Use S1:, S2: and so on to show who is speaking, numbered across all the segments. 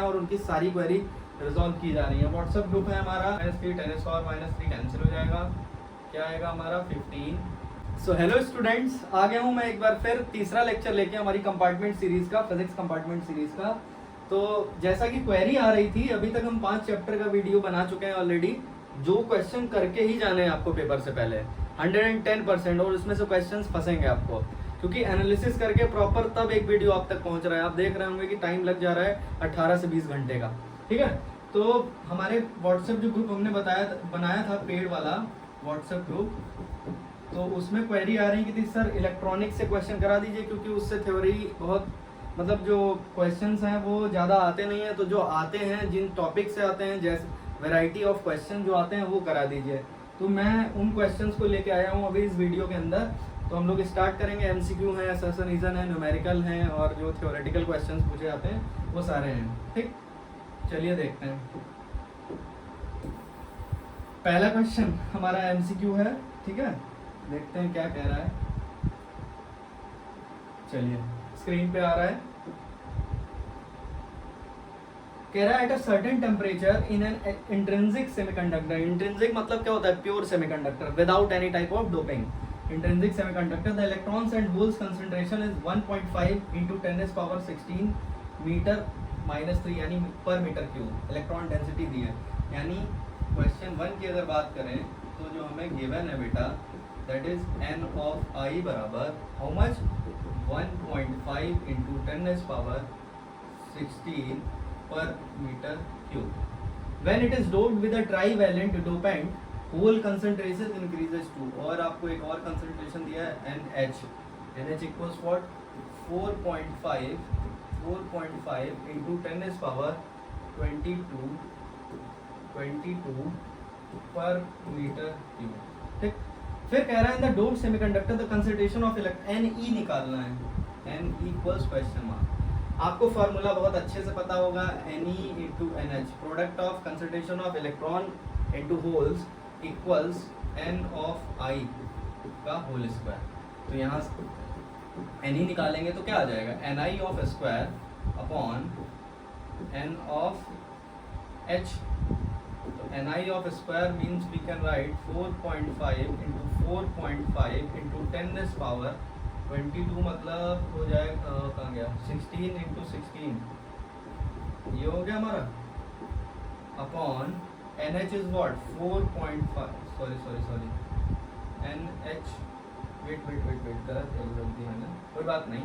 S1: और उनकी सारी क्वेरी रिजॉल्व की जा रही है। व्हाट्सएप ग्रुप है हमारा -3 10⁻³ कैंसिल हो जाएगा, क्या आएगा हमारा 15। सो हेलो स्टूडेंट्स, आ गया हूँ मैं एक बार फिर तीसरा लेक्चर लेके हमारी कंपार्टमेंट सीरीज का, फिजिक्स कंपार्टमेंट सीरीज का। तो जैसा कि क्वेरी आ रही थी, अभी तक हम 5 चैप्टर का वीडियो बना चुके हैं ऑलरेडी, जो क्वेश्चन करके ही जाने हैं आपको पेपर से पहले 110%, और उसमें से क्वेश्चन फंसेंगे आपको, क्योंकि एनालिसिस करके प्रॉपर तब एक वीडियो आप तक पहुंच रहा है। आप देख रहे होंगे कि टाइम लग जा रहा है 18 से 20 घंटे का, ठीक है। तो हमारे व्हाट्सएप जो ग्रुप हमने बनाया था पेड वाला व्हाट्सएप ग्रुप, तो उसमें क्वेरी आ रही थी सर इलेक्ट्रॉनिक्स से क्वेश्चन करा दीजिए, क्योंकि उससे थ्योरी बहुत मतलब जो क्वेश्चंस हैं वो ज़्यादा आते नहीं हैं। तो जो आते हैं, जिन टॉपिक से आते हैं, जैसे वैरायटी ऑफ क्वेश्चन जो आते हैं वो करा दीजिए। तो मैं उन क्वेश्चंस को लेके आया हूँ अभी इस वीडियो के अंदर। तो हम लोग स्टार्ट करेंगे। MCQ है, असर्शन रीजन है, न्यूमेरिकल हैं, और जो थ्योरेटिकल क्वेश्चंस पूछे जाते हैं वो सारे हैं, ठीक। चलिए देखते हैं। पहला क्वेश्चन हमारा MCQ है, ठीक है। देखते हैं क्या कह रहा है। चलिए स्क्रीन पे आ रहा है, कह रहा है at a certain temperature in an intrinsic semiconductor. Intrinsic मतलब क्या होता है? Pure semiconductor without any type of doping. Intrinsic semiconductor the electrons and holes concentration is 1.5 × 10⁻16 metre -3 यानी per metre cube. Electron density दी है, यानी क्वेश्चन 1 की अगर बात करें तो जो हमें गिवन है बेटा, that is n of i बराबर how much 1.5 × 10⁻16 per metre cube. When it is doped with a trivalent dopant, whole concentration increases to, और आपको एक और concentration दिया है NH। NH equals what? 4.5 × 10⁻22 पर मीटर क्यूब, ठीक। फिर कह रहा है in the doped semiconductor the concentration of Ne निकालना है। N equals question mark. आपको फार्मूला बहुत अच्छे से पता होगा, Ne × NH, product of concentration of electron into holes equals n of i का होल स्क्वायर। तो यहाँ Ne निकालेंगे तो क्या आ जाएगा? Ni of square upon n of h। तो Ni of square means we can write 4.5 × 4.5 × 10⁻22 मतलब हो जाएगा, कहाँ गया, 16 × 16, ये हो गया हमारा, upon NH is what 4.5, sorry NH, wait गलत रख दी मैंने, कोई बात नहीं।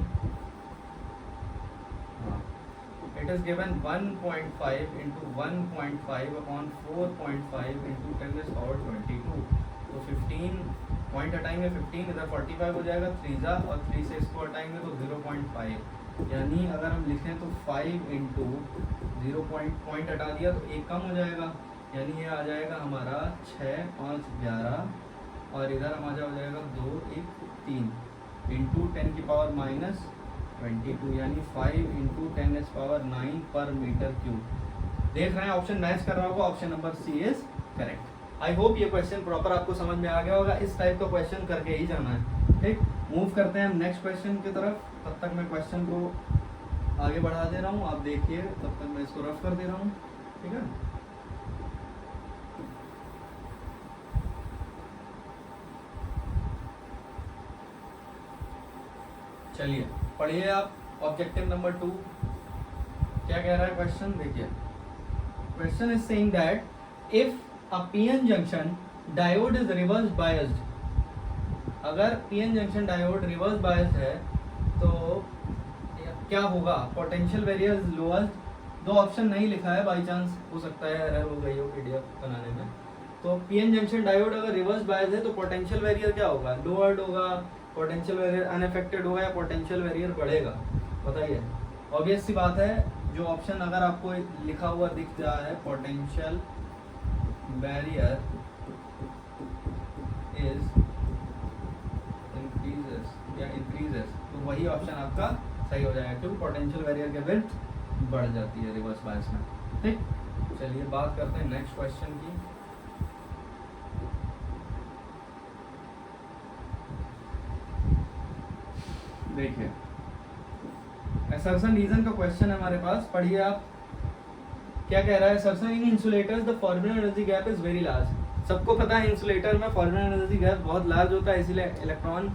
S1: हाँ, इट इज गिवन 1.5 × 1.5 अपॉन 4.5 × 10⁻22। तो 15 पॉइंट हटाएंगे, 15 इधर 45 हो जाएगा, 3 और 3 से इसको हटाएंगे तो 0.5, यानी अगर हम लिखें तो 5 × 0 पॉइंट हटा दिया तो 1 कम हो जाएगा, यानी ये आ जाएगा हमारा 6, 5, 11, और इधर हमारा हो जाएगा 2, 1, 3 इंटू 10⁻22, यानी 5 × 10⁻9 पर मीटर क्यूब। देख रहे हैं ऑप्शन मैच कर रहा होगा, option number C is correct. I hope ये क्वेश्चन प्रॉपर आपको समझ में आ गया होगा। इस टाइप का क्वेश्चन करके ही जाना है, ठीक। मूव करते हैं हम नेक्स्ट क्वेश्चन की तरफ। तब तक मैं क्वेश्चन को आगे बढ़ा दे रहा हूँ, आप देखिए, तब तक मैं इसको रफ कर दे रहा हूँ, ठीक है। चलिए पढ़िए आप ऑब्जेक्टिव नंबर 2, क्या कह रहा है क्वेश्चन, देखिए। Question is saying that if a PN junction diode is reverse biased, अगर PN junction diode reverse biased है तो क्या होगा? Potential barrier is lowest. दो ऑप्शन नहीं लिखा है, बाई चांस हो सकता है एरर हो गई हो PDF बनाने में। तो PN जंक्शन डायोड अगर रिवर्स बायस है तो पोटेंशियल वेरियर क्या होगा? लोअर्ड होगा, पोटेंशियल वेरियर अनअफेक्टेड होगा, या पोटेंशियल वेरियर बढ़ेगा? बताइए। ऑब्वियस सी बात है, जो ऑप्शन अगर आपको लिखा हुआ दिख रहा है पोटेंशियल बैरियर इज इंक्रीजेस, तो वही ऑप्शन आपका सही हो जाएगा, क्योंकि पोटेंशियल बैरियर के विड्थ बढ़ जाती है रिवर्स बायस में, ठीक। चलिए बात करते हैं नेक्स्ट क्वेश्चन की। देखिए असर्शन रीजन का क्वेश्चन है हमारे पास, पढ़िए आप। क्या कह रहा है assertion in insulators the formula energy gap is very large. सबको पता है इंसुलेटर में फॉर्म्यूला एनर्जी गैप बहुत लार्ज होता है, इसीलिए इलेक्ट्रॉन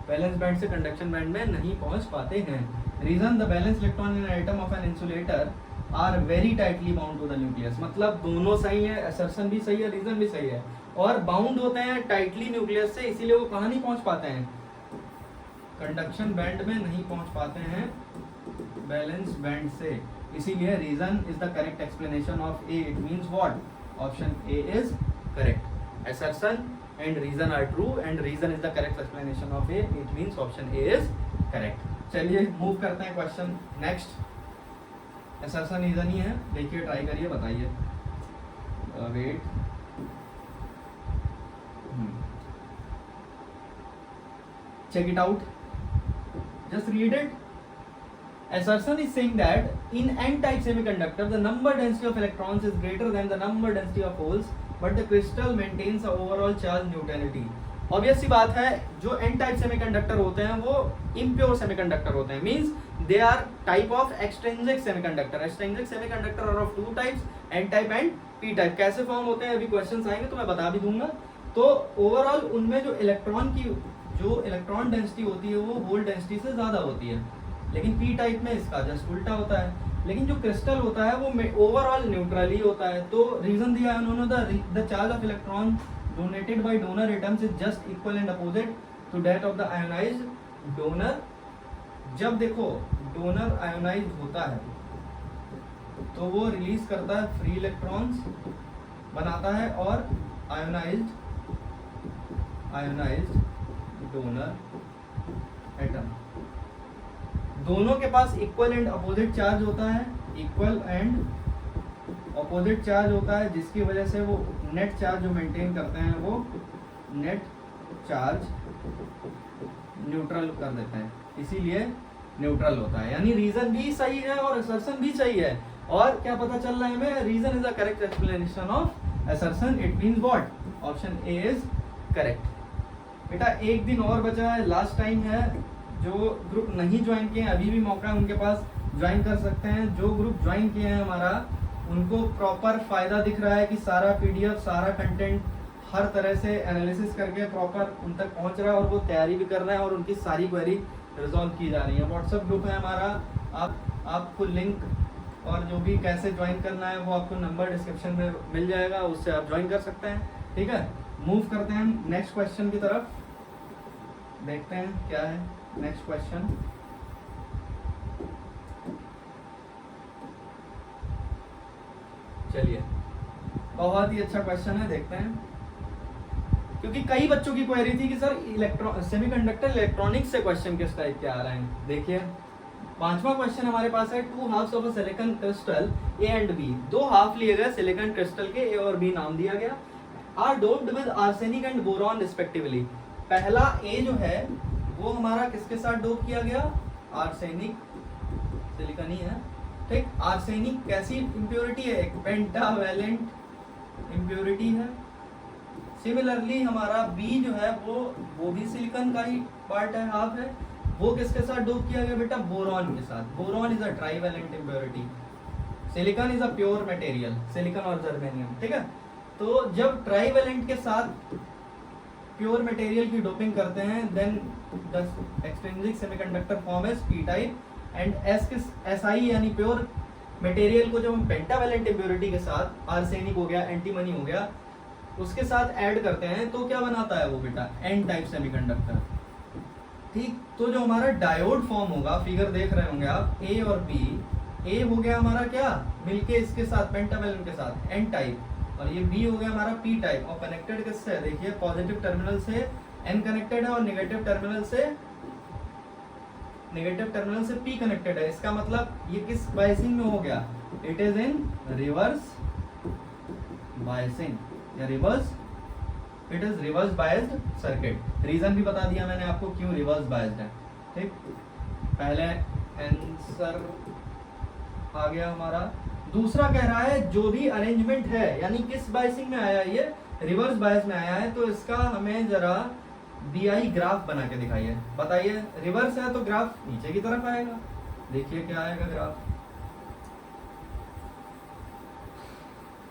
S1: वैलेंस बैंड से कंडक्शन बैंड में नहीं पहुंच पाते हैं। Reason the valence electron in atom of an insulator are very tightly bound to the nucleus. मतलब दोनों सही है, असर्शन भी सही है, रीजन भी सही है, और बाउंड होते हैं टाइटली न्यूक्लियस से, इसीलिए वो कहाँ नहीं पहुंच पाते हैं, कंडक्शन बैंड में नहीं पहुंच पाते हैं बैलेंस बैंड से। इसीलिए reason is the correct explanation of A. It means what? Option A is correct. Assertion and reason are true and reason is the correct explanation of A. It means option A is correct. चलिए move करते हैं question next. Assertion reason ही है, देखिए try करिए, बताइए। Wait, check it out, just read it. Assertion is saying that in n-type semiconductor the number density of electrons is greater than the number density of holes but the crystal maintains a overall charge neutrality. Obvious सी बात है, जो n-type semiconductor होते हैं वो impure semiconductor होते हैं, means they are type of extrinsic semiconductor. Extrinsic semiconductor are of two types, n-type and p-type. कैसे form होते हैं अभी क्वेश्चंस आएंगे तो मैं बता भी दूंगा। तो ओवरऑल उनमें जो इलेक्ट्रॉन डेंसिटी होती है वो होल डेंसिटी से ज़्यादा होती है, लेकिन पी टाइप में इसका जस्ट उल्टा होता है। लेकिन जो क्रिस्टल होता है वो ओवरऑल न्यूट्रल ही होता है। तो रीजन दिया है उन्होंने, the charge of electron donated by donor atoms is just equal and opposite to that of the ionised donor. जब देखो डोनर आयोनाइज्ड होता है तो वो रिलीज करता है फ्री इलेक्ट्रॉन्स बनाता है, और आयोनाइज्ड डोनर एटम दोनों के पास इक्वल एंड अपोजिट चार्ज होता है, इक्वल एंड अपोजिट चार्ज होता है, जिसकी वजह से वो नेट चार्ज जो मेंटेन करते हैं वो नेट चार्ज न्यूट्रल कर देते हैं, इसीलिए न्यूट्रल होता है। यानी रीजन भी सही है और असर्शन भी सही है। और क्या पता चल रहा है हमें? Reason is the correct explanation of assertion. It means what? Option A is correct. बेटा एक दिन और बचा है, लास्ट टाइम है। जो ग्रुप नहीं ज्वाइन किए हैं अभी भी मौका है उनके पास, ज्वाइन कर सकते हैं। जो ग्रुप ज्वाइन किए हैं हमारा, उनको प्रॉपर फायदा दिख रहा है कि सारा पीडीएफ, सारा कंटेंट हर तरह से एनालिसिस करके प्रॉपर उन तक पहुंच रहा है, और वो तैयारी भी कर रहे हैं और उनकी सारी क्वेरी रिजॉल्व की जा रही है। व्हाट्सएप ग्रुप है हमारा, आपको लिंक और जो भी कैसे ज्वाइन करना है वो आपको नंबर डिस्क्रिप्शन में मिल जाएगा, उससे आप ज्वाइन कर सकते हैं। ठीक है, मूव करते हैं हम नेक्स्ट क्वेश्चन की तरफ, देखते हैं क्या है नेक्स्ट क्वेश्चन। चलिए, बहुत ही अच्छा क्वेश्चन है, देखते हैं। क्योंकि कई बच्चों की क्वेरी थी कि सर सेमीकंडक्टर इलेक्ट्रॉनिक्स से क्वेश्चन किस टाइप के आ रहे हैं। देखिए पांचवा क्वेश्चन हमारे पास है, two halves of a silicon crystal A and B. दो हाफ लिए गए सिलिकॉन क्रिस्टल के, ए और बी नाम दिया गया। Are doped with arsenic and boron respectively. पहला ए जो है वो हमारा किसके साथ डोप किया गया? आर्सेनिक, सिलिकॉन ही है, ठीक। आर्सेनिक कैसी इंप्योरिटी है? एक पेंटावैलेंट इंप्योरिटी है। सिमिलरली हमारा बी जो है वो भी सिलिकॉन का ही पार्ट है, हाफ है। वो किसके साथ डोप किया गया बेटा? बोरॉन के साथ। Boron is a trivalent impurity, silicon is a pure material, silicon और जर्मेनियम, ठीक है। तो जब ट्राइवैलेंट के साथ प्योर मटेरियल की डोपिंग करते हैं, then the extrinsic semiconductor form is P type, and Si यानी प्योर मटेरियल को जब हम पेंटावैलेंट इंप्योरिटी के साथ, आर्सेनिक हो गया, एंटीमनी हो गया, उसके साथ ऐड करते हैं तो क्या बनाता है वो बेटा? एन टाइप सेमीकंडक्टर, ठीक। तो जो हमारा डायोड फॉर्म होगा, फिगर देख रहे होंगे आप, ए और बी। ए हो गया हमारा क्या? मिलके इसके साथ पेंटावैलेंट के साथ एन टाइप, और ये बी हो गया हमारा पी टाइप। और कनेक्टेड किससे है? देखिए पॉजिटिव टर्मिनल से एन कनेक्टेड है और नेगेटिव टर्मिनल से पी कनेक्टेड है। इसका मतलब ये किस बायसिंग में हो गया? It is in reverse biasing, या it is reverse biased circuit. Reason भी बता दिया मैंने आपको क्यों रिवर्स बायस्ड है, ठीक। पहले आंसर आ गया हमारा। दूसरा कह रहा है जो भी अरेंजमेंट है, यानी किस बायसिंग में आया, ये रिवर्स बायस में आया है, तो इसका हमें जरा बीआई ग्राफ बना के दिखाइए। बताइए, रिवर्स है तो ग्राफ नीचे की तरफ आएगा। देखिए क्या आएगा ग्राफ।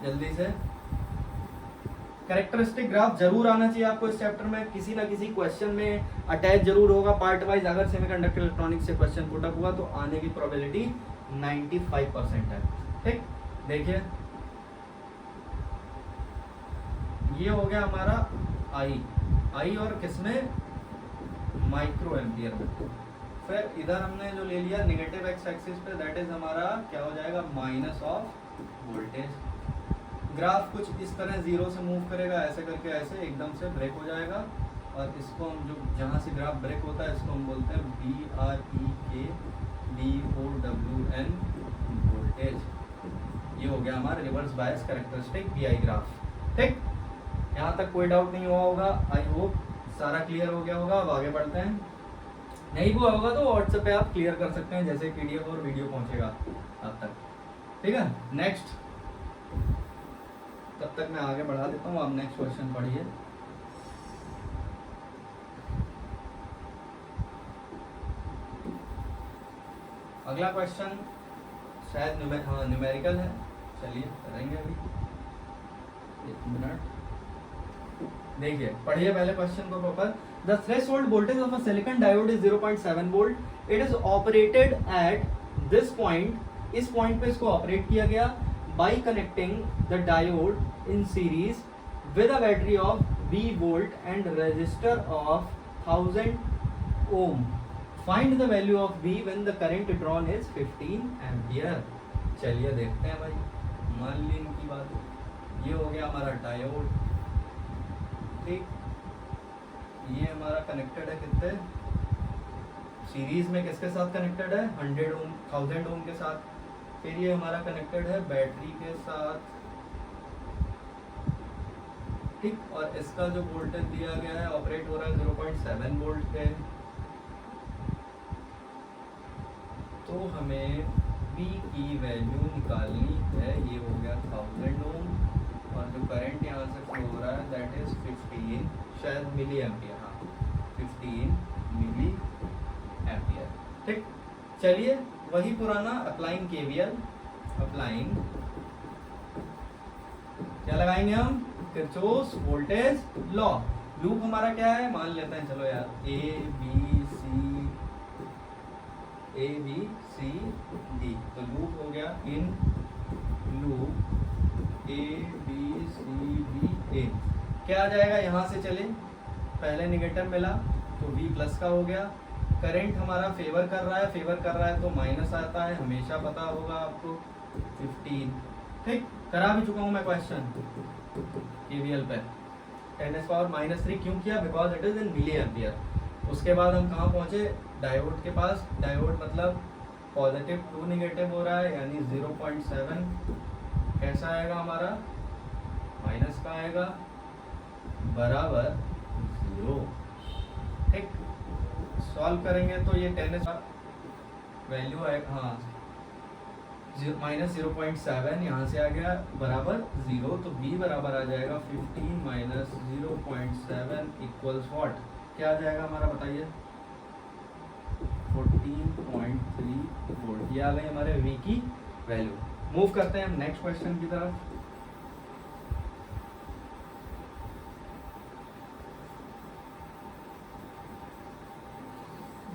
S1: जल्दी से। कैरेक्टरिस्टिक ग्राफ जरूर आना चाहिए आपको इस चैप्टर में, किसी ना किसी क्वेश्चन में अटैच जरूर होगा पार्ट वाइज। अगर सेमीकंडक्टर इलेक्ट्रॉनिक्स से क्वेश्चन पुट अप हुआ तो आने की प्रोबेबिलिटी 95% है। ठीक, देखिए ये हो गया हमारा आई और किसमें, माइक्रो एम्पियर में। फिर इधर हमने जो ले लिया नेगेटिव एक्स एक्सिस पे, दैट इज हमारा क्या हो जाएगा, माइनस ऑफ वोल्टेज। ग्राफ कुछ इस तरह जीरो से मूव करेगा, ऐसे करके ऐसे एकदम से ब्रेक हो जाएगा। और इसको हम जो जहाँ से ग्राफ ब्रेक होता है इसको हम बोलते हैं BREK वोल्टेज। ये हो गया हमारा reverse bias characteristic BI graph. ठीक, यहाँ तक कोई डाउट नहीं हुआ होगा, आई होप सारा क्लियर हो गया होगा। अब आगे बढ़ते हैं, नहीं हुआ होगा तो व्हाट्सएप पे आप क्लियर कर सकते हैं, जैसे PDF और वीडियो पहुंचेगा अब तक। ठीक है, नेक्स्ट, तब तक मैं आगे बढ़ा देता हूँ, आप नेक्स्ट क्वेश्चन पढ़िए। अगला क्वेश्चन शायद न्यूमेरिकल है, चलिए करेंगे अभी, एक मिनट। देखिए पढ़िए पहले क्वेश्चन को proper. The threshold voltage of a silicon diode is 0.7 volt. It is operated at this point, इस पॉइंट पे इसको ऑपरेट किया गया by connecting the diode in series with a battery of V volt and resistor of 1000 ohm. Find the value of V when the current drawn is 15 ampere. चलिए देखते हैं भाई, मान ली इनकी बात। ये हो गया हमारा डायोड, ठीक, ये हमारा कनेक्टेड है कितने सीरीज में, किसके साथ कनेक्टेड है, 100 ओम 1000 ओम के साथ। फिर ये हमारा कनेक्टेड है बैटरी के साथ, ठीक, और इसका जो वोल्टेज दिया गया है ऑपरेट हो रहा है 0.7 वोल्ट पे। तो हमें V की वैल्यू निकालनी है, ये हो गया 1000 ओम, और जो करंट यहाँ से फ्लो हो रहा है दैट इज 15 शायद मिली एम्पियर, हाँ 15 मिली एम्पियर। ठीक, चलिए वही पुराना अप्लाइंग KVL, अप्लाइंग क्या लगाएंगे हम, किरचॉफ्स वोल्टेज लॉ। लूप हमारा क्या है, मान लेते हैं चलो यार A B C D, तो लूप हो गया in loop A B C D A। क्या आ जाएगा, यहाँ से चले पहले निगेटिव मिला तो V प्लस का हो गया। करंट हमारा फेवर कर रहा है तो माइनस आता है, हमेशा पता होगा आपको 15। ठीक, करा भी चुका हूँ मैं क्वेश्चन KVL पे। 10⁻³ क्यों किया, because it is in milliampere. उसके बाद हम कहाँ पहुँचे, डायोड के पास। डायोड मतलब पॉजिटिव टू निगेटिव हो रहा है, यानी 0.7 कैसा आएगा हमारा, माइनस का आएगा, बराबर 0। ठीक, सॉल्व करेंगे तो ये 10 वैल्यू है, हाँ -0.7 यहाँ से आ गया बराबर 0, तो B बराबर आ जाएगा 15 - 0.7 इक्वल्स व्हाट, क्या आ जाएगा हमारा बताइए, 14.3 वोल्ट। ये आ गई हमारे V की वैल्यू। मूव करते हैं हम नेक्स्ट क्वेश्चन की तरफ।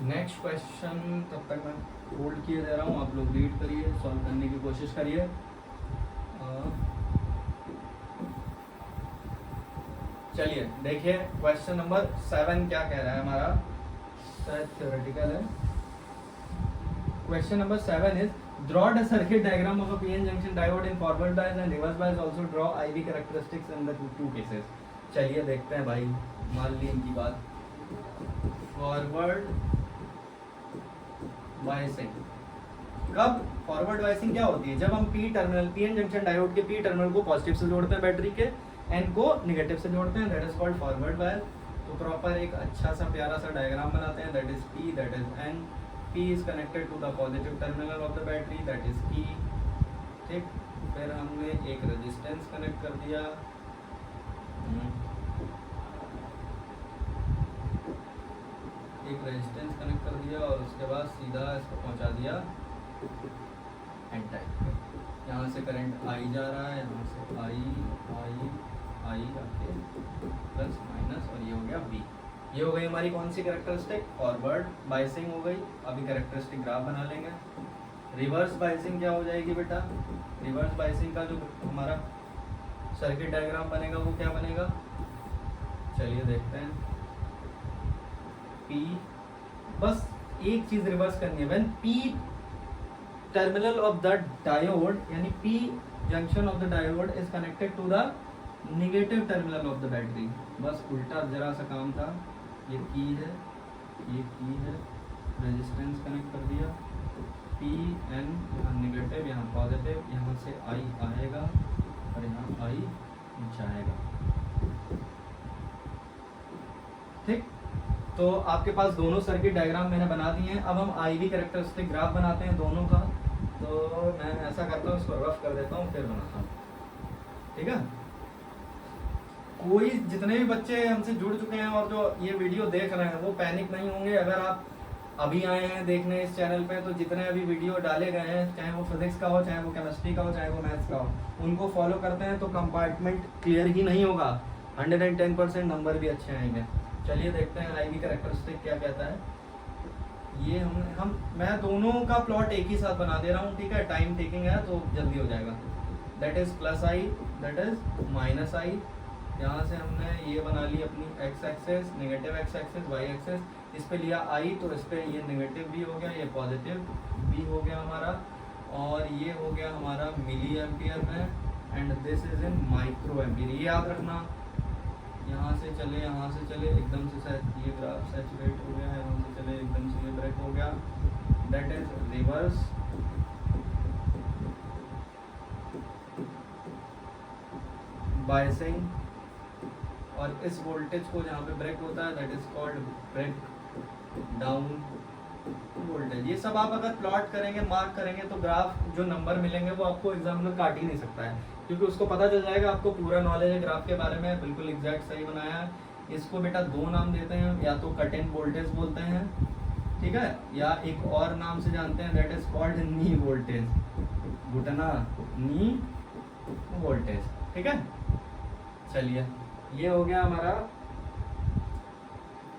S1: नेक्स्ट क्वेश्चन तब तक मैं होल्ड किए दे रहा हूँ, आप लोग रीड करिए, सॉल्व करने की कोशिश करिए। चलिए देखिए क्वेश्चन नंबर 7 क्या कह रहा है हमारा, शायद थ्योरेटिकल है। Question number 7 is draw the circuit diagram of a PN junction diode in forward bias and reverse bias, also draw IV characteristics in the two cases। चलिए देखते हैं भाई, मान ली इनकी बात। फॉरवर्ड बायसिंग, कब फॉरवर्ड बायसिंग क्या होती है, जब हम PN जंक्शन डायोड के P टर्मिनल को पॉजिटिव से जोड़ते हैं, बैटरी के N को निगेटिव से जोड़ते हैं, that is called forward bias. तो प्रॉपर एक अच्छा सा प्यारा सा डायग्राम बनाते हैं, that is P, that is N। P is connected to the positive terminal of the battery, that is P। ठीक, फिर हमने एक रेजिस्टेंस कनेक्ट कर दिया, और उसके बाद सीधा इसको पहुंचा दिया N टाइप। यहाँ से करंट आई जा रहा है, यहाँ से आई जाके प्लस माइनस, और ये हो गया बी। ये हो गई हमारी कौन सी कैरेक्टरिस्टिक, फॉरवर्ड बाइसिंग हो गई। अभी कैरेक्टरिस्टिक ग्राफ बना लेंगे। रिवर्स बाइसिंग क्या हो जाएगी बेटा, रिवर्स बाइसिंग का जो हमारा सर्किट डायग्राम बनेगा वो क्या बनेगा, चलिए देखते हैं। पी, बस एक चीज रिवर्स करनी है, when P terminal of the diode, यानी P junction of the diode is connected to the negative terminal of the battery. बस उल्टा जरा सा काम था, ये की है, ये की है, रेजिस्टेंस कनेक्ट कर दिया, पी एन यहाँ नेगेटिव, यहाँ पॉजिटिव, यहाँ से आई आएगा और यहाँ आई जाएगा। ठीक, तो आपके पास दोनों सर्किट डायग्राम मैंने बना दिए हैं। अब हम आई वी कैरेक्टरिस्टिक ग्राफ बनाते हैं दोनों का। तो मैं ऐसा करता हूँ, इसको रफ कर देता हूँ फिर बनाता हूँ, ठीक है। कोई जितने भी बच्चे हमसे जुड़ चुके हैं और जो ये वीडियो देख रहे हैं वो पैनिक नहीं होंगे। अगर आप अभी आए हैं देखने इस चैनल पे, तो जितने अभी वीडियो डाले गए हैं, चाहे वो फिजिक्स का हो, चाहे वो केमिस्ट्री का हो, चाहे वो मैथ्स का हो, उनको फॉलो करते हैं तो कंपार्टमेंट क्लियर ही नहीं होगा, 110% नंबर भी अच्छे आएंगे। चलिए देखते हैं आई वी कैरेक्टरिस्टिक क्या कहता है। ये मैं दोनों का प्लॉट एक ही साथ बना दे रहा हूँ, ठीक है। टाइम टेकिंग है तो जल्दी हो जाएगा। That is plus I, that is minus I. यहाँ से हमने ये बना ली अपनी x axis, negative x axis, y axis. इस पे लिया आई तो इस पे ये नेगेटिव भी हो गया, ये पॉजिटिव भी हो गया हमारा, और ये हो गया हमारा मिली एम्पियर में, and this is in micro ampere. ये याद रखना, यहाँ से चले एकदम से ये ग्राफ सैचुरेट हो गया है, यहाँ से चले एकदम से ये ब्रेक हो गया। That is reverse biasing. और इस वोल्टेज को जहाँ पे ब्रेक होता है that is called breakdown voltage. ये सब आप अगर प्लॉट करेंगे, मार्क करेंगे, तो ग्राफ जो नंबर मिलेंगे वो आपको एग्जामिनर काट ही नहीं सकता है, क्योंकि उसको पता चल जाएगा आपको पूरा नॉलेज है ग्राफ के बारे में, बिल्कुल एग्जैक्ट सही बनाया है। इसको बेटा दो नाम देते हैं, या तो कट इन वोल्टेज बोलते हैं, ठीक है, या एक और नाम से जानते हैं, that is called knee voltage, घुटना नी वोल्टेज, ठीक है। चलिए ये हो गया हमारा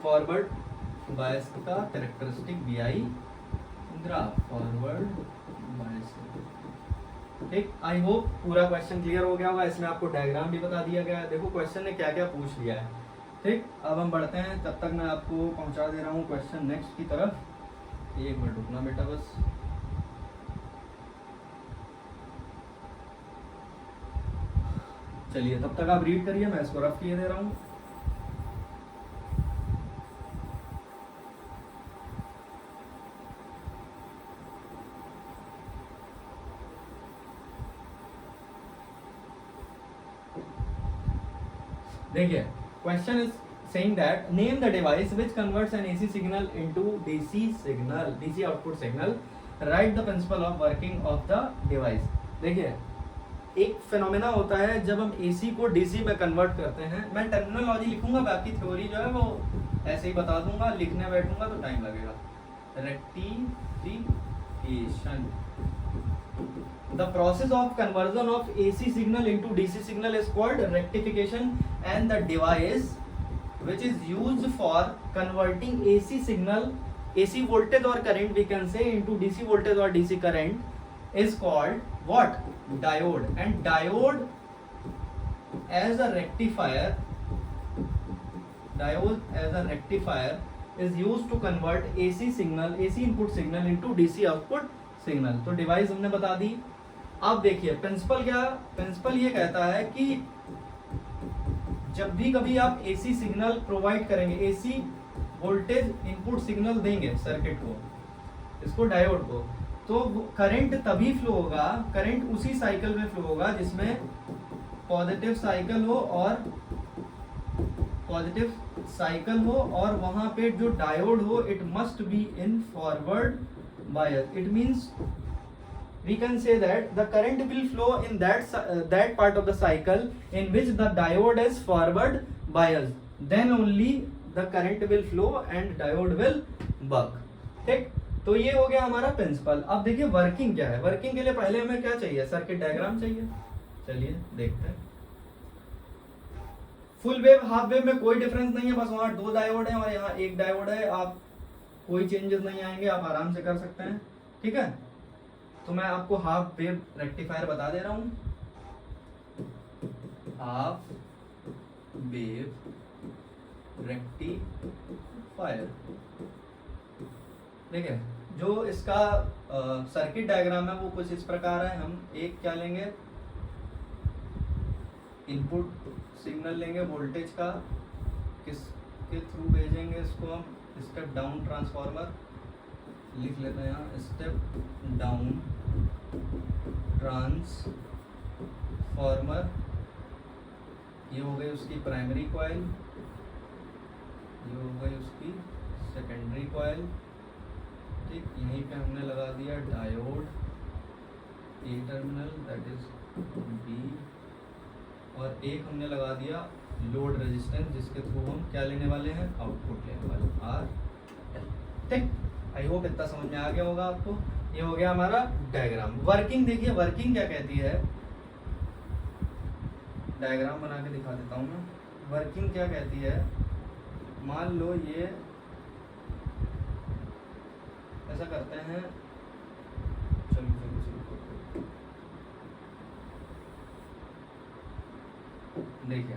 S1: फॉरवर्ड बायस का characteristic BI graph, forward bias. ठीक, आई होप पूरा क्वेश्चन क्लियर हो गया होगा। इसमें आपको डायग्राम भी बता दिया गया है। देखो क्वेश्चन ने क्या क्या पूछ लिया है। ठीक, अब हम बढ़ते हैं, तब तक मैं आपको पहुंचा दे रहा हूँ क्वेश्चन नेक्स्ट की तरफ। एक मिनट रुकना बेटा बस। चलिए तब तक आप रीड करिए, मैं इसको रफ किए दे रहा हूँ। देखिए question is saying that name the device which converts an AC signal into DC signal, DC output signal. Write the principle of working of the device. देखिए एक फिनोमेना होता है जब हम AC को DC में कन्वर्ट करते हैं। मैं टर्मिनोलॉजी लिखूंगा, बाकी थ्योरी जो है वो ऐसे ही बता दूंगा, लिखने बैठूंगा तो टाइम लगेगा। Rectification, the process of conversion of AC signal into DC signal is called rectification, and the device which is used for converting AC signal, AC voltage or current we can say, into DC voltage or DC current is called what? Diode. And diode as a rectifier, is used to convert AC signal, AC input signal into DC output signal. तो device हमने बता दी। अब देखिए principal क्या, principal ये कहता है कि जब भी कभी आप AC सिग्नल प्रोवाइड करेंगे, AC वोल्टेज इनपुट सिग्नल देंगे सर्किट को, इसको डायोड को, तो करंट तभी फ्लो होगा, करंट उसी साइकिल में फ्लो होगा जिसमें पॉजिटिव साइकिल हो और वहां पे जो डायोड हो it must be in forward bias. It means we can say that the current will flow in that part of the cycle in which the diode is forward biased, then only the current will flow and diode will buck. ठीक, तो ये हो गया हमारा principal. अब देखिए working क्या है। वर्किंग के लिए पहले हमें क्या चाहिए, सर्किट डायग्राम चाहिए। चलिए देखते हैं। फुल वेव हाफ वेव में कोई डिफरेंस नहीं है, बस वहां 2 डायोड है और यहाँ 1 डायोड है। आप कोई चेंजेस नहीं आएंगे, आप आराम से कर सकते हैं, ठीक है। तो मैं आपको हाफ वेव रेक्टिफायर बता दे रहा हूं। हाफ वेव रेक्टिफायर, देखिए जो इसका सर्किट डायग्राम है वो कुछ इस प्रकार है। हम एक क्या लेंगे, इनपुट सिग्नल लेंगे वोल्टेज का, किसके थ्रू भेजेंगे इसको हम, स्टेप डाउन ट्रांसफार्मर लिख लेते हैं यहाँ, स्टेप डाउन ट्रांसफार्मर। ये हो गई उसकी प्राइमरी कॉइल, ये हो गई उसकी सेकेंडरी कॉइल, ठीक। यहीं पे हमने लगा दिया diode, A terminal that is B, और एक हमने लगा दिया लोड रेजिस्टेंस जिसके थ्रू हम क्या लेने वाले हैं, आउटपुट लेने वाले हैं, आर एल, ठीक। आई होप इतना समझ में आ गया होगा आपको। ये हो गया हमारा डायग्राम। वर्किंग देखिए, वर्किंग क्या कहती है, डायग्राम बना के दिखा देता हूँ मैं। वर्किंग क्या कहती है, मान लो ये ऐसा करते हैं, चलो देखिए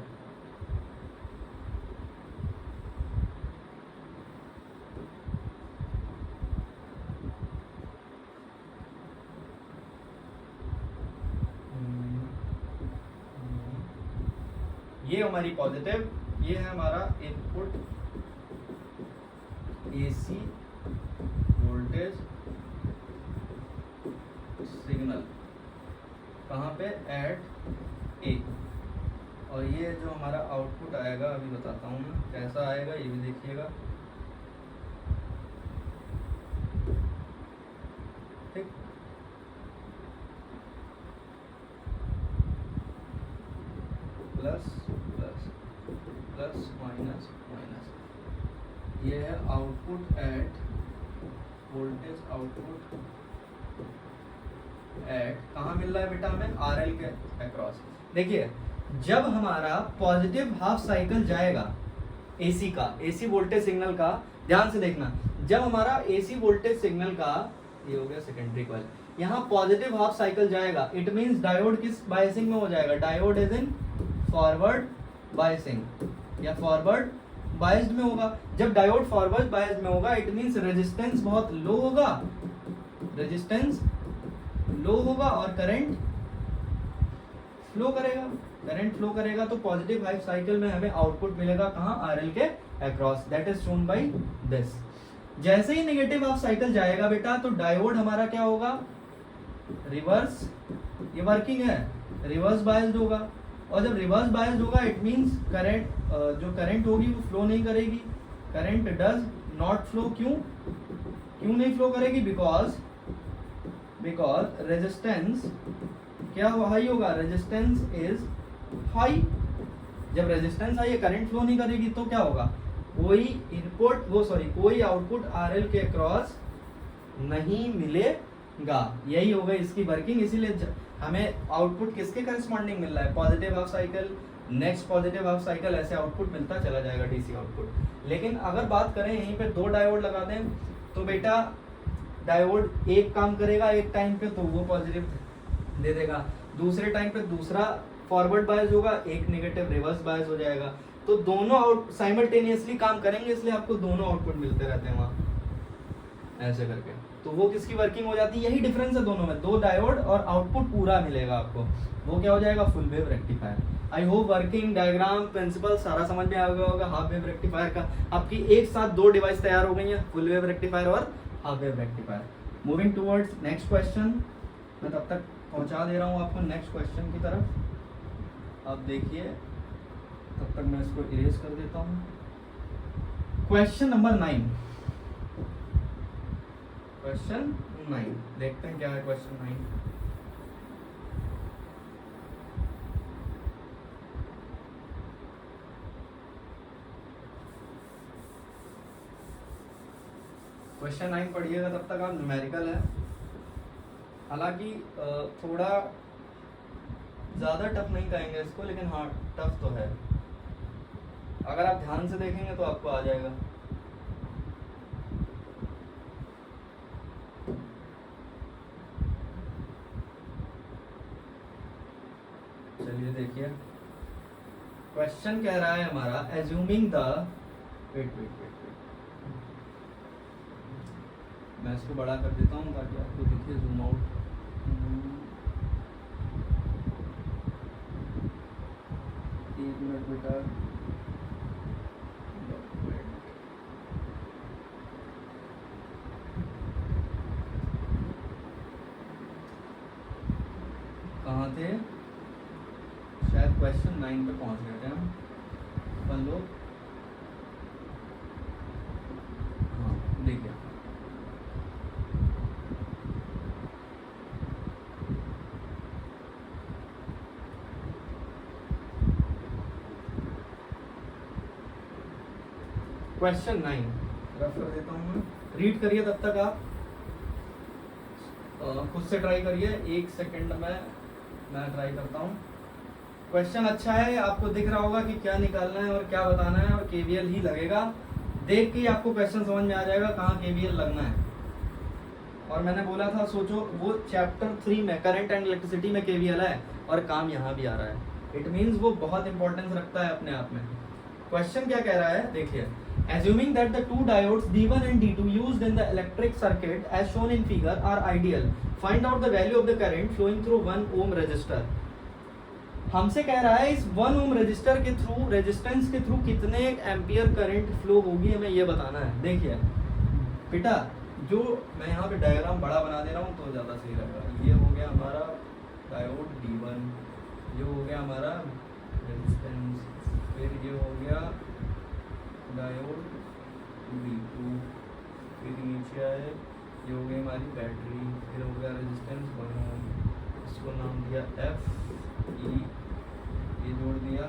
S1: ये हमारी पॉजिटिव, ये है हमारा इनपुट एसी वोल्टेज सिग्नल, कहाँ पे, एट ए। और ये जो हमारा आउटपुट आएगा अभी बताता हूँ मैं कैसा आएगा, ये भी देखिएगा, ठीक। Plus plus plus minus minus, ये है output at voltage, output at कहाँ मिल रहा है बेटा हमें, आरएल के अक्रॉस। देखिए जब हमारा पॉजिटिव हाफ साइकिल जाएगा एसी का, एसी वोल्टेज सिग्नल का, ध्यान से देखना, जब हमारा एसी वोल्टेज सिग्नल का, ये हो गया सेकेंडरी कॉइल, यहाँ पॉजिटिव हाफ साइकिल जाएगा, इट मींस डायोड किस बायसिंग में हो जाएगा, diode is in forward biasing या फॉरवर्ड बायस्ड में होगा। जब डायोड फॉरवर्ड बायस्ड में होगा इट मींस रेजिस्टेंस बहुत लो होगा, रेजिस्टेंस लो होगा और करंट फ्लो करेगा, करंट फ्लो करेगा। तो पॉजिटिव हाफ साइकिल में हमें आउटपुट मिलेगा कहाँ, आरएल के across, that is shown by this. जैसे ही नेगेटिव हाफ साइकिल जाएगा बेटा तो डायोड हमारा क्या होगा, रिवर्स, ये वर्किंग है, रिवर्स बायस्ड होगा। और जब रिवर्स बायस्ड होगा इट मींस करंट, जो करंट होगी वो फ्लो नहीं करेगी, करंट डज नॉट फ्लो। क्यों नहीं फ्लो करेगी, बिकॉज रेजिस्टेंस क्या हाई होगा, रेजिस्टेंस इज हाई। जब रेजिस्टेंस हाई है करंट फ्लो नहीं करेगी तो क्या होगा, कोई इनपुट कोई आउटपुट आरएल के क्रॉस नहीं मिलेगा। यही होगा इसकी वर्किंग। इसीलिए हमें आउटपुट किसके करस्पॉन्डिंग मिल रहा है, positive half cycle, next positive half cycle, ऐसे आउटपुट मिलता चला जाएगा डीसी आउटपुट। लेकिन अगर बात करें यहीं पे 2 डायोड लगा दें तो बेटा डायोड एक काम करेगा एक टाइम पे तो वो पॉजिटिव दे देगा, दूसरे टाइम पे दूसरा फॉरवर्ड बायस होगा, एक नेगेटिव रिवर्स बायस हो जाएगा। तो दोनों आउट साइमल्टेनियसली काम करेंगे, इसलिए आपको दोनों आउटपुट मिलते रहते हैं वहां ऐसे करके। तो वो किसकी वर्किंग हो जाती है, यही डिफरेंस है दोनों में, 2 डायोड और आउटपुट पूरा मिलेगा आपको, वो क्या हो जाएगा, full wave rectifier. I hope working diagram principle सारा समझ में आ गया होगा हाफ वेव रेक्टिफायर का। आपकी एक साथ 2 डिवाइस तैयार हो गई हैं, फुल वेव रेक्टिफायर और half wave rectifier. Moving towards next question, मैं तब तक पहुंचा दे रहा हूं आपको नेक्स्ट क्वेश्चन की तरफ। अब देखिए तब तक मैं इसको इरेज कर देता हूं। क्वेश्चन नंबर 9, क्वेश्चन 9 देखते हैं क्या है क्वेश्चन 9। क्वेश्चन 9 पढ़िएगा तब तक आप न्यूमेरिकल है, हालांकि थोड़ा ज़्यादा टफ नहीं कहेंगे इसको, लेकिन हाँ टफ तो है। अगर आप ध्यान से देखेंगे तो आपको आ जाएगा। चलिए देखिए, क्वेश्चन कह रहा है हमारा एज्यूमिंग द वेट, मैं इसको बड़ा कर देता हूँ ताकि आपको दिखे, जूम आउट। एक मिनट बेटा, कहाँ थे? शायद क्वेश्चन 9 पे पहुँच गए थे हम अपन लोग। हाँ देखिए, क्वेश्चन 9 रफ कर देता हूँ मैं, रीड करिए तब तक आप खुद से ट्राई करिए। 1 सेकंड में मैं ट्राई करता हूँ। क्वेश्चन अच्छा है, आपको दिख रहा होगा कि क्या निकालना है और क्या बताना है, और केवीएल ही लगेगा। देख के ही आपको क्वेश्चन समझ में आ जाएगा कहाँ केवीएल लगना है। और मैंने बोला था, सोचो वो चैप्टर 3 में करंट एंड इलेक्ट्रिसिटी में केवीएल है और काम यहाँ भी आ रहा है। इट मीन्स वो बहुत इंपॉर्टेंस रखता है अपने आप में। क्वेश्चन क्या कह रहा है देखिए, assuming that the two diodes D1 and D2 used in the electric circuit as shown in figure are ideal, find out the value of the current flowing through 1 ohm resistor। हमसे कह रहा है इस 1 ohm resistor के through, resistance के through कितने ampere current flow होगी, हमें ये बताना है। देखिए बेटा, जो मैं यहाँ पे डायग्राम बड़ा बना दे रहा हूँ तो ज़्यादा सही रहेगा। ये हो गया हमारा डायोड D1, ये हो गया हमारा रेजिस्टेंस, फिर ये हो गया डायोड D2, फिर नीचे आए ये हो गई हमारी बैटरी, फिर हो गया रेजिस्टेंस 1 ओम, इसको नाम दिया F E, ये जोड़ दिया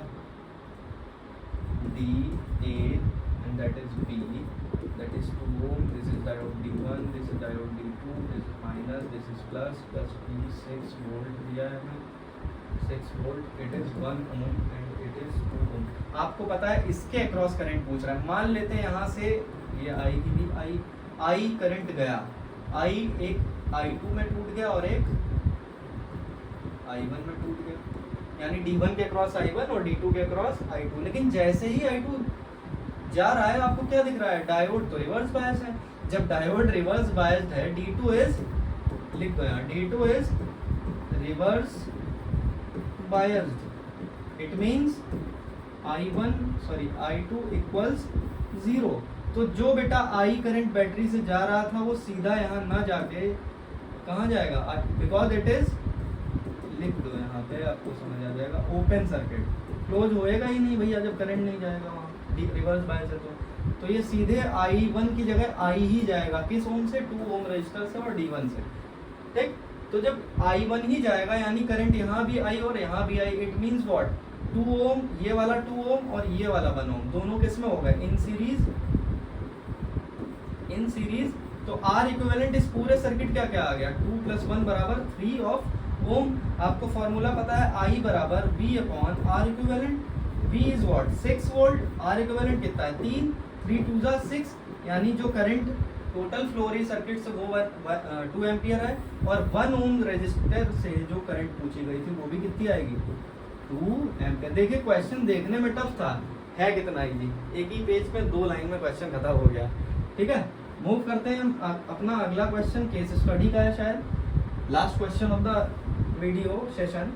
S1: D A and that is B, that is 2 ohm, this is diode D1, this is diode D2, this is minus, this is plus, plus P 6 volt दिया है हमें, 6 volt, it is 1 ohm and it is 2 ohm। आपको पता है इसके across current पूछ रहा है। मान लेते हैं यहाँ से ये I की भी I करंट गया, I एक I2 में टूट गया और एक I1 में टूट गया, यानी D1 के अक्रॉस I1 और D2 के अक्रॉस I2। लेकिन जैसे ही I2 जा रहा है, आपको क्या दिख रहा है? डायोड तो रिवर्स बायस है। जब डायोड रिवर्स बायस्ड है, D2 इज, लिख दो यहाँ, D2 is reverse biased, it means I2 equals 0। तो जो बेटा I करंट बैटरी से जा रहा था वो सीधा यहाँ ना जाके कहाँ जाएगा? बिकॉज इट इज, लिख दो यहाँ पे, आपको समझ आ जाएगा, ओपन सर्किट, क्लोज होएगा ही नहीं भैया जब करंट नहीं जाएगा वहाँ, रिवर्स बायस है तो ये सीधे I1 की जगह I ही जाएगा। किस ओम से? 2 ओम रजिस्टर से और D1 से, ठीक। तो जब I1 ही जाएगा यानी करंट यहाँ भी I और यहाँ भी I, इट मीन्स व्हाट? 2 ओम, ये वाला 2 ओम और ये वाला 1 ओम, दोनों किस में हो गए? In series, in series. तो R इक्विवेलेंट इस पूरे सर्किट क्या क्या आ गया? 2 + 1 = 3 ऑफ ओम। आपको फॉर्मूला पता है, I = V/R equivalent. V is what? 6 volt, R equivalent कितना है? 3, 3 2 = 6, यानी जो करंट टोटल फ्लो रही सर्किट से वो 2 एम्पियर है, और 1 ओम रेजिस्टर से जो करंट पूछी गई थी वो भी कितनी आएगी? 2 एम्पियर। देखिए क्वेश्चन देखने में टफ था, है कितना इजी, एक ही पेज पे 2 लाइन में क्वेश्चन खत्म हो गया। ठीक है, मूव करते हैं हम अपना अगला क्वेश्चन, केस स्टडी का है, शायद last question of the video session.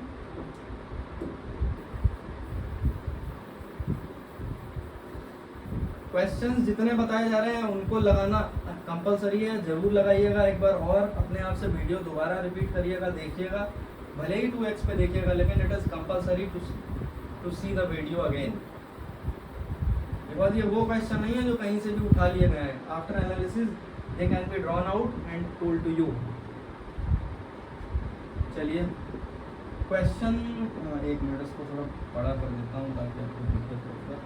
S1: Questions जितने बताए जा रहे हैं उनको लगाना कंपलसरी है, जरूर लगाइएगा एक बार, और अपने आप से वीडियो दोबारा रिपीट करिएगा, देखिएगा, भले ही 2x पे देखिएगा, लेकिन it is compulsory to see the video again, because ये वो क्वेश्चन नहीं है जो कहीं से भी उठा लिए गए हैं। After analysis they can be drawn out and told to you. चलिए क्वेश्चन, एक मिनट इसको थोड़ा बड़ा कर देता हूँ ताकि आपको दिखे थोड़ा।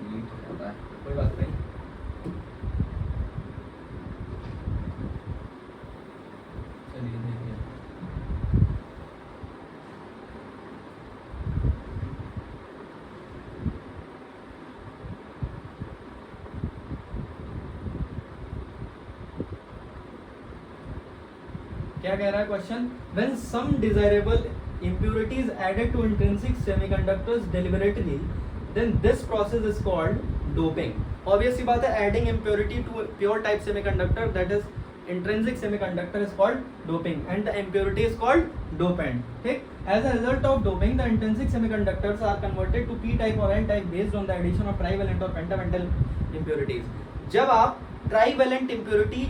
S2: डिलीट हो जाता है।
S1: कोई बात नहीं। चलिए देखिए, क्या कह रहा है question, when some desirable impurities added to intrinsic semiconductors deliberately, then this process is called doping. Obvious सी बात है, adding impurity to pure type semiconductor, that is intrinsic semiconductor, is called doping and the impurity is called dopant. ठीक, as a result of doping the intrinsic semiconductors are converted to p type or n type based on the addition of trivalent or pentavalent impurities. जब आप trivalent impurity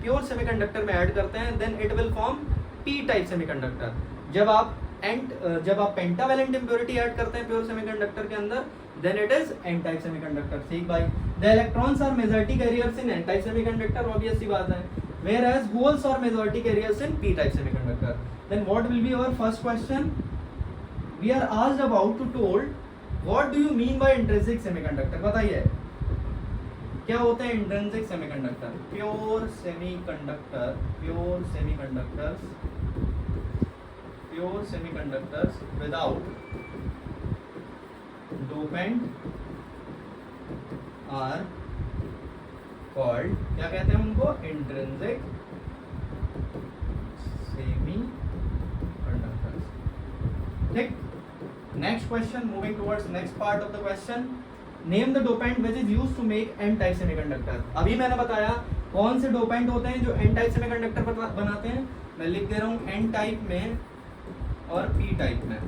S1: pure semiconductor में add करते हैं then it will form p type semiconductor. जब आप pentavalent impurity add करते हैं pure semiconductor के अंदर then it is N type semiconductor. ठीक भाई, the electrons are majority carriers in N type semiconductor, obvious सी बात है, whereas holes are majority carriers in P type semiconductor. Then what will be our first question, we are asked about to told what do you mean by intrinsic semiconductor. बताइए क्या होते हैं intrinsic semiconductor. Pure semiconductors without dopant are called, क्या कहते हैं उनको, intrinsic semiconductors. ठीक, next question, moving towards next part of the question, name the dopant which is used to make n type semiconductor. अभी मैंने बताया कौन से डोपेंट होते हैं जो n टाइप सेमीकंडक्टर बनाते हैं. मैं लिख दे रहा हूँ n टाइप में और p टाइप में,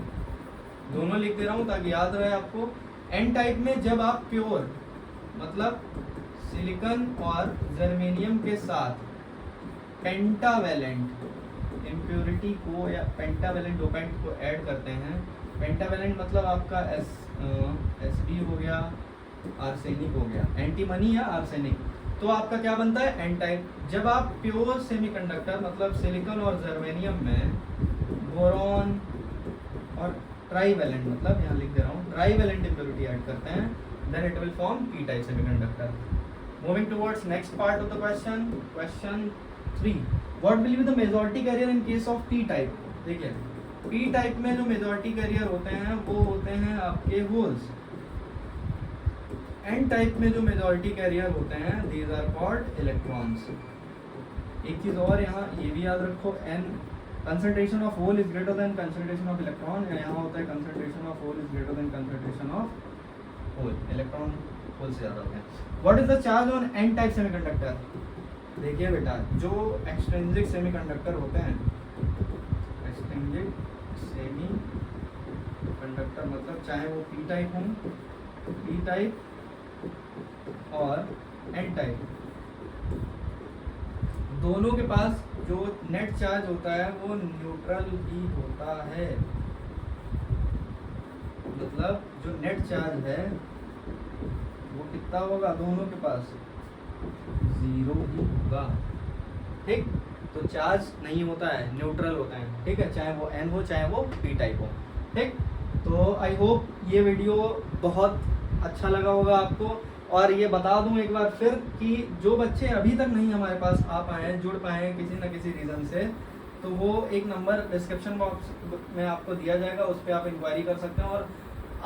S1: दोनों लिख दे रहा हूँ ताकि याद रहे आपको. n टाइप में जब आप प्योर मतलब सिलिकॉन और जर्मेनियम के साथ पेंटावेलेंट इम्प्योरिटी को या पेंटावेलेंट डोपेंट को ऐड करते हैं. पेंटावेलेंट मतलब आपका एसबी हो गया, आर्सेनिक हो गया, एंटीमनी या आर्सेनिक, तो आपका क्या बनता है एन टाइप. जब आप प्योर सेमीकंडक्टर मतलब सिलिकॉन और जर्मेनियम में बोरॉन और ट्राईवेलेंट मतलब यहाँ लिख दे रहा हूँ ट्राईवेलेंट इम्प्योरिटी ऐड करते हैं then it will form P type semiconductor. Moving towards next part of the question, question 3, what will be the majority carrier in case of P type. देखिए P type में जो majority career होते हैं वो होते हैं आपके होल्स. एन टाइप में जो मेजॉरिटी कैरियर होते हैं दीज आर कॉल्ड इलेक्ट्रॉन्स. एक चीज और यहाँ ये भी याद रखो, in concentration of hole is greater than concentration of electron, यहाँ होता है concentration of hole is greater than concentration of hole. Electron hole से ज्यादा होते हैं. What is the charge on N type semiconductor. देखिए बेटा जो एक्सट्रिंसिक सेमीकंडक्टर होते हैं, एक्सट्रिंसिक सेमीकंडक्टर मतलब चाहे वो पी टाइप हों, पी टाइप और एन टाइप, दोनों के पास जो नेट चार्ज होता है वो न्यूट्रल ही होता है. मतलब जो नेट चार्ज है वो कितना होगा, दोनों के पास 0 ही होगा. ठीक, तो चार्ज नहीं होता है, न्यूट्रल होता है. ठीक है, चाहे वो एन हो चाहे वो पी टाइप हो. ठीक, तो आई होप ये वीडियो बहुत अच्छा लगा होगा आपको. और ये बता दूं एक बार फिर कि जो बच्चे अभी तक नहीं हमारे पास आ पाए हैं, जुड़ पाए हैं किसी न किसी रीज़न से, तो वो एक नंबर डिस्क्रिप्शन बॉक्स में आपको दिया जाएगा, उस पर आप इंक्वायरी कर सकते हैं. और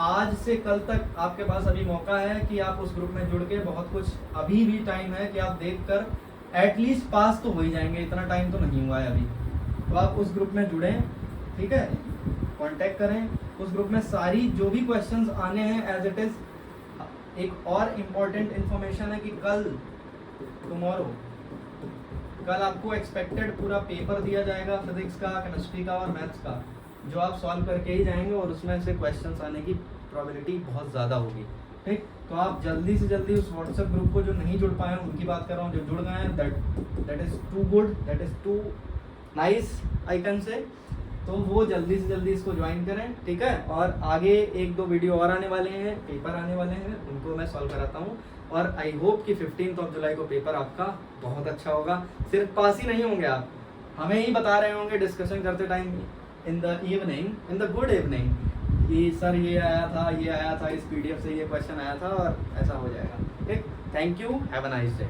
S1: आज से कल तक आपके पास अभी मौका है कि आप उस ग्रुप में जुड़ के बहुत कुछ, अभी भी टाइम है कि आप देखकर एटलीस्ट पास तो हो ही जाएंगे. इतना टाइम तो नहीं हुआ है अभी, तो आप उस ग्रुप में जुड़ें. ठीक है, कांटेक्ट करें. उस ग्रुप में सारी जो भी क्वेश्चंस आने हैं एज इट इज़. एक और इम्पॉर्टेंट इन्फॉर्मेशन है कि टुमारो कल आपको एक्सपेक्टेड पूरा पेपर दिया जाएगा फिजिक्स का, केमिस्ट्री का और मैथ्स का, जो आप सॉल्व करके ही जाएंगे और उसमें से क्वेश्चंस आने की प्रोबेबिलिटी बहुत ज़्यादा होगी. ठीक, तो आप जल्दी से जल्दी उस व्हाट्सएप ग्रुप को, जो नहीं जुड़ पाए हैं उनकी बात कर रहा हूँ, जो जुड़ गए हैं that is too good, that is too nice I can say, तो वो जल्दी से जल्दी इसको ज्वाइन करें. ठीक है, और आगे 1-2 वीडियो और आने वाले हैं, पेपर आने वाले हैं, उनको मैं सॉल्व कराता हूँ. और आई होप कि 15 जुलाई को पेपर आपका बहुत अच्छा होगा. सिर्फ पास ही नहीं होंगे आप, हमें ही बता रहे होंगे डिस्कशन करते time in the evening, in the good evening, कि सर ये आया था इस PDF से ये क्वेश्चन आया था और ऐसा हो जाएगा। ठीक, thank you, have a nice day.